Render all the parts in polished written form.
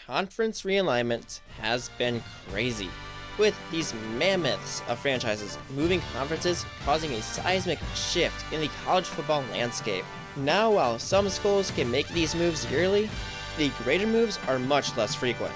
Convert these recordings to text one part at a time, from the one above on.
conference realignment has been crazy, with these mammoths of franchises moving conferences causing a seismic shift in the college football landscape. Now, while some schools can make these moves yearly, the greater moves are much less frequent,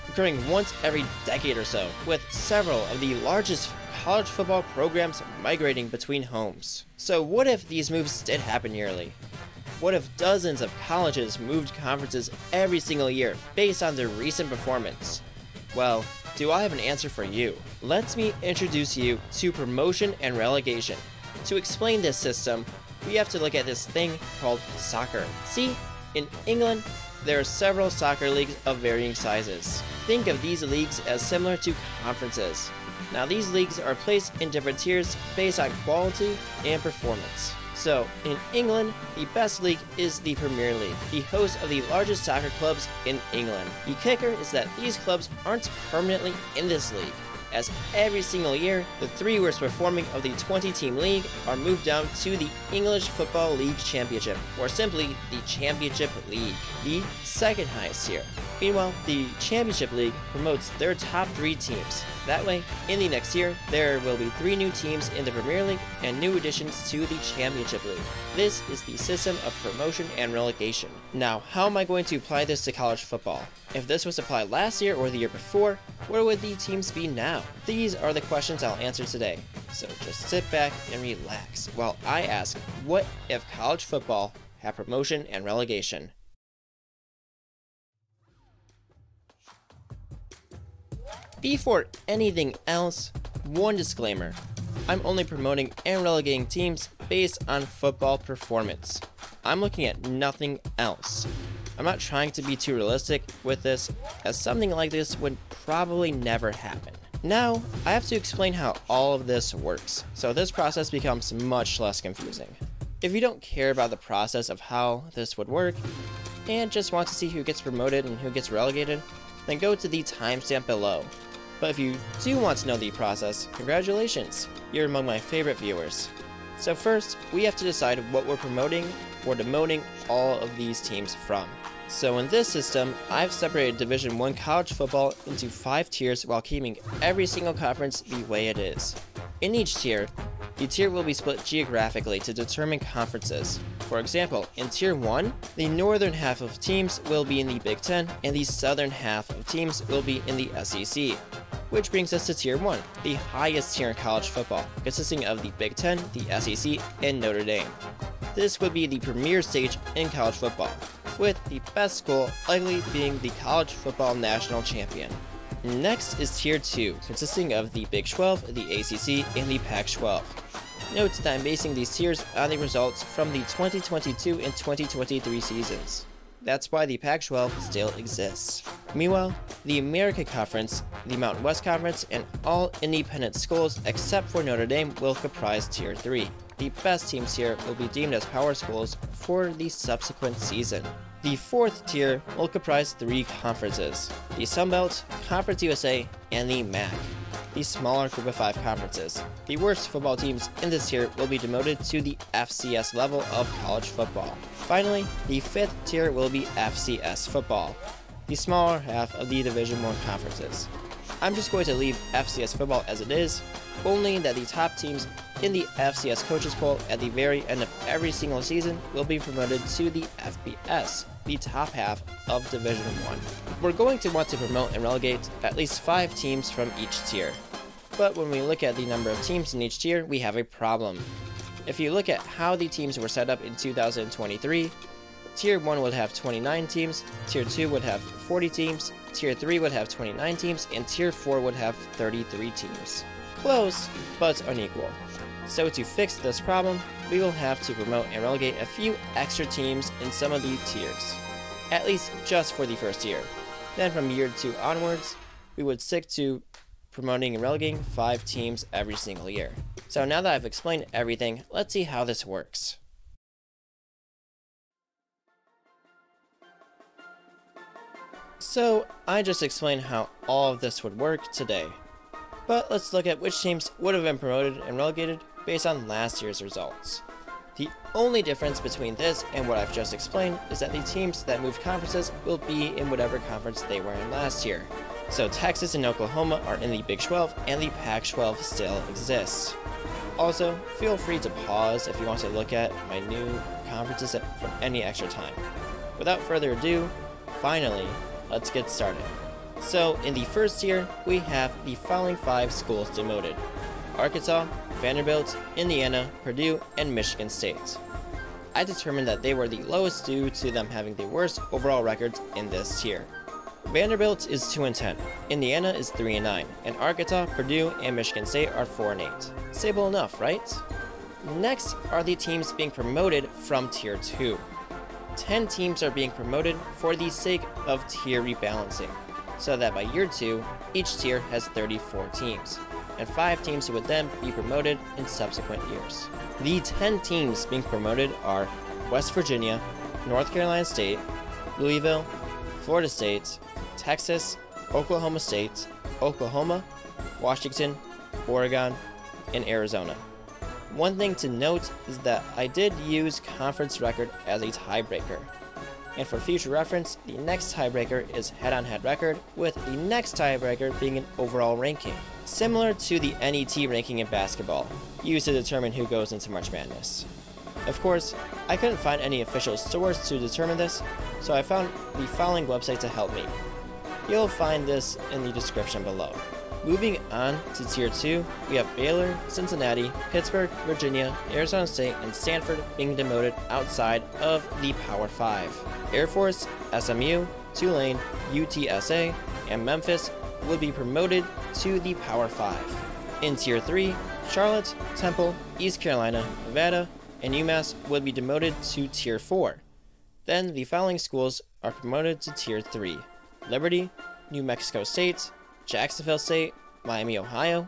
occurring once every decade or so, with several of the largest college football programs migrating between homes. So what if these moves did happen yearly? What if dozens of colleges moved conferences every single year based on their recent performance? Well, do I have an answer for you? Let me introduce you to promotion and relegation. To explain this system, we have to look at this thing called soccer. See, in England, there are several soccer leagues of varying sizes. Think of these leagues as similar to conferences. Now, these leagues are placed in different tiers based on quality and performance. So, in England, the best league is the Premier League, the host of the largest soccer clubs in England. The kicker is that these clubs aren't permanently in this league, as every single year, the 3 worst performing of the 20-team league are moved down to the English Football League Championship, or simply the Championship League, the second highest tier. Meanwhile, the Championship League promotes their top 3 teams. That way, in the next year, there will be 3 new teams in the Premier League and new additions to the Championship League. This is the system of promotion and relegation. Now, how am I going to apply this to college football? If this was applied last year or the year before, where would the teams be now? These are the questions I'll answer today. So just sit back and relax while I ask, what if college football had promotion and relegation? Before anything else, one disclaimer. I'm only promoting and relegating teams based on football performance. I'm looking at nothing else. I'm not trying to be too realistic with this, as something like this would probably never happen. Now, I have to explain how all of this works, so this process becomes much less confusing. If you don't care about the process of how this would work, and just want to see who gets promoted and who gets relegated, then go to the timestamp below. But if you do want to know the process, congratulations, you're among my favorite viewers. So first, we have to decide what we're promoting or demoting all of these teams from. So in this system, I've separated Division I college football into 5 tiers while keeping every single conference the way it is. In each tier, the tier will be split geographically to determine conferences. For example, in Tier 1, the northern half of teams will be in the Big Ten and the southern half of teams will be in the SEC. Which brings us to Tier 1, the highest tier in college football, consisting of the Big Ten, the SEC, and Notre Dame. This would be the premier stage in college football, with the best school likely being the college football national champion. Next is Tier 2, consisting of the Big 12, the ACC, and the Pac-12. Note that I'm basing these tiers on the results from the 2022 and 2023 seasons. That's why the Pac-12 still exists. Meanwhile, the American Conference, the Mountain West Conference, and all independent schools except for Notre Dame will comprise Tier 3. The best teams here will be deemed as power schools for the subsequent season. The 4th tier will comprise 3 conferences, the Sun Belt, Conference USA, and the MAC, the smaller group of 5 conferences. The worst football teams in this tier will be demoted to the FCS level of college football. Finally, the 5th tier will be FCS football, the smaller half of the Division I conferences. I'm just going to leave FCS football as it is, only that the top teams in the FCS coaches poll at the very end of every single season will be promoted to the FBS, the top half of Division I. We're going to want to promote and relegate at least 5 teams from each tier. But when we look at the number of teams in each tier, we have a problem. If you look at how the teams were set up in 2023, Tier 1 would have 29 teams, Tier 2 would have 40 teams, Tier 3 would have 29 teams, and Tier 4 would have 33 teams. Close, but unequal. So to fix this problem, we will have to promote and relegate a few extra teams in some of the tiers, at least just for the first year. Then from year 2 onwards, we would stick to promoting and relegating 5 teams every single year. So now that I've explained everything, let's see how this works. So I just explained how all of this would work today. But let's look at which teams would have been promoted and relegated based on last year's results. The only difference between this and what I've just explained is that the teams that moved conferences will be in whatever conference they were in last year. So Texas and Oklahoma are in the Big 12 and the Pac-12 still exists. Also, feel free to pause if you want to look at my new conferences for any extra time. Without further ado, finally, let's get started. So in the first tier, we have the following 5 schools demoted: Arkansas, Vanderbilt, Indiana, Purdue, and Michigan State. I determined that they were the lowest due to them having the worst overall records in this tier. Vanderbilt is 2-10, Indiana is 3-9, and Arkansas, Purdue, and Michigan State are 4-8. Stable enough, right? Next are the teams being promoted from Tier 2. 10 teams are being promoted for the sake of tier rebalancing, so that by year 2, each tier has 34 teams, and 5 teams would then be promoted in subsequent years. The 10 teams being promoted are West Virginia, North Carolina State, Louisville, Florida State, Texas, Oklahoma State, Oklahoma, Washington, Oregon, and Arizona. One thing to note is that I did use conference record as a tiebreaker. And for future reference, the next tiebreaker is head-on-head record, with the next tiebreaker being an overall ranking, similar to the NET ranking in basketball, used to determine who goes into March Madness. Of course, I couldn't find any official source to determine this, so I found the following website to help me. You'll find this in the description below. Moving on to Tier 2, we have Baylor, Cincinnati, Pittsburgh, Virginia, Arizona State, and Stanford being demoted outside of the Power 5. Air Force, SMU, Tulane, UTSA, and Memphis will be promoted to the Power 5. In Tier 3, Charlotte, Temple, East Carolina, Nevada, and UMass will be demoted to Tier 4. Then the following schools are promoted to Tier 3. Liberty, New Mexico State, Jacksonville State, Miami, Ohio,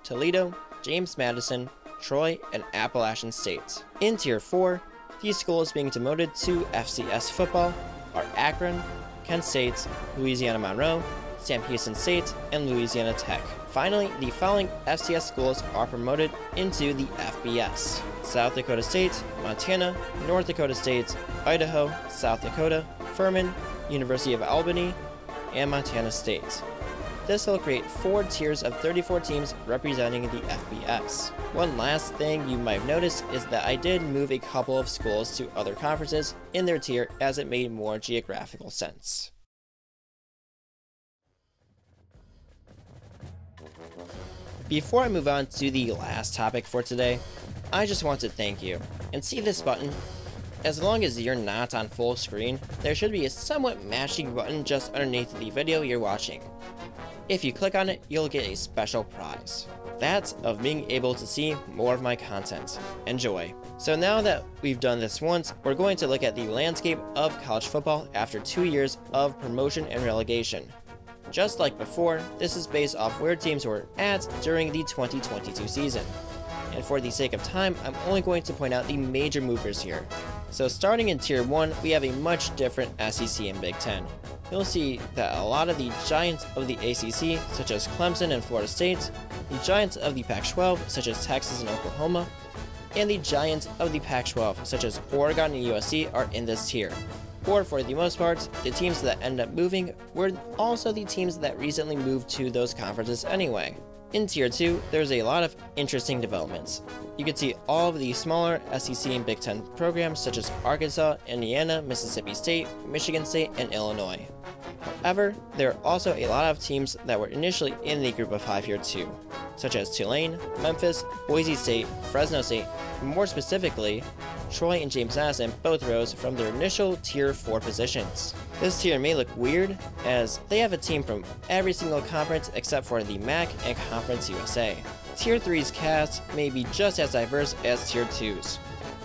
Toledo, James Madison, Troy, and Appalachian State. In Tier 4, these schools being demoted to FCS football are Akron, Kent State, Louisiana Monroe, Sam Houston State, and Louisiana Tech. Finally, the following FCS schools are promoted into the FBS: South Dakota State, Montana, North Dakota State, Idaho, South Dakota, Furman, University of Albany, and Montana State. This will create 4 tiers of 34 teams representing the FBS. One last thing you might have noticed is that I did move a couple of schools to other conferences in their tier as it made more geographical sense. Before I move on to the last topic for today, I just want to thank you. And see this button? As long as you're not on full screen, there should be a somewhat matching button just underneath the video you're watching. If you click on it, you'll get a special prize. That's of being able to see more of my content. Enjoy. So now that we've done this once, we're going to look at the landscape of college football after 2 years of promotion and relegation. Just like before, this is based off where teams were at during the 2022 season. And for the sake of time, I'm only going to point out the major movers here. So starting in Tier 1, we have a much different SEC and Big Ten. You'll see that a lot of the giants of the ACC, such as Clemson and Florida State, the giants of the Pac-12, such as Texas and Oklahoma, and the giants of the Pac-12, such as Oregon and USC, are in this tier. Or for the most part, the teams that end up moving were also the teams that recently moved to those conferences anyway. In Tier 2, there's a lot of interesting developments. You can see all of the smaller SEC and Big Ten programs such as Arkansas, Indiana, Mississippi State, Michigan State, and Illinois. However, there are also a lot of teams that were initially in the group of 5 here too, such as Tulane, Memphis, Boise State, Fresno State, and more specifically, Troy and James Madison both rose from their initial Tier 4 positions. This tier may look weird, as they have a team from every single conference except for the MAC and Conference USA. Tier 3's cast may be just as diverse as Tier 2's.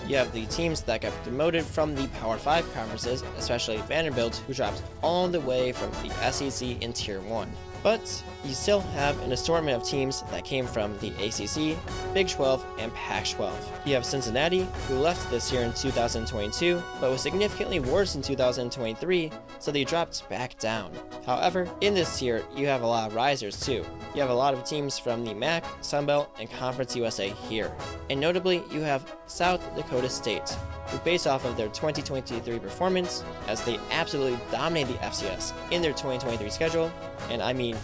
You have the teams that got demoted from the Power 5 conferences, especially Vanderbilt, who dropped all the way from the SEC in Tier 1. But you still have an assortment of teams that came from the ACC, Big 12, and Pac-12. You have Cincinnati, who left this year in 2022, but was significantly worse in 2023, so they dropped back down. However, in this tier, you have a lot of risers too. You have a lot of teams from the MAC, Sunbelt, and Conference USA here. And notably, you have South Dakota State, who based off of their 2023 performance, as they absolutely dominated the FCS in their 2023 schedule, and I mean,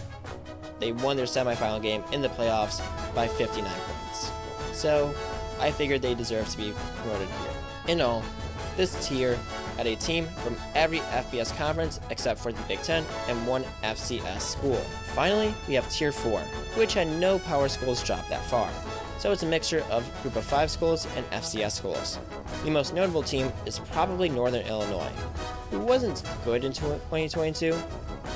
they won their semifinal game in the playoffs by 59 points. So, I figured they deserve to be promoted here. In all, this tier had a team from every FBS conference except for the Big Ten and one FCS school. Finally, we have Tier 4, which had no power schools drop that far. So it's a mixture of Group of 5 schools and FCS schools. The most notable team is probably Northern Illinois, who wasn't good in 2022,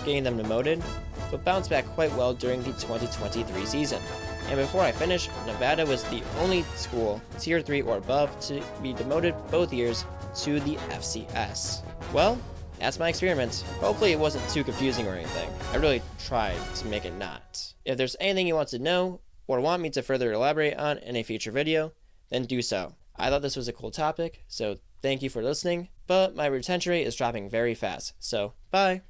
getting them demoted, but bounced back quite well during the 2023 season. And before I finish, Nevada was the only school, Tier 3 or above, to be demoted both years to the FCS. Well, that's my experiment. Hopefully it wasn't too confusing or anything. I really tried to make it not. If there's anything you want to know, or want me to further elaborate on in a future video, then do so. I thought this was a cool topic, so thank you for listening, but my retention rate is dropping very fast, so bye!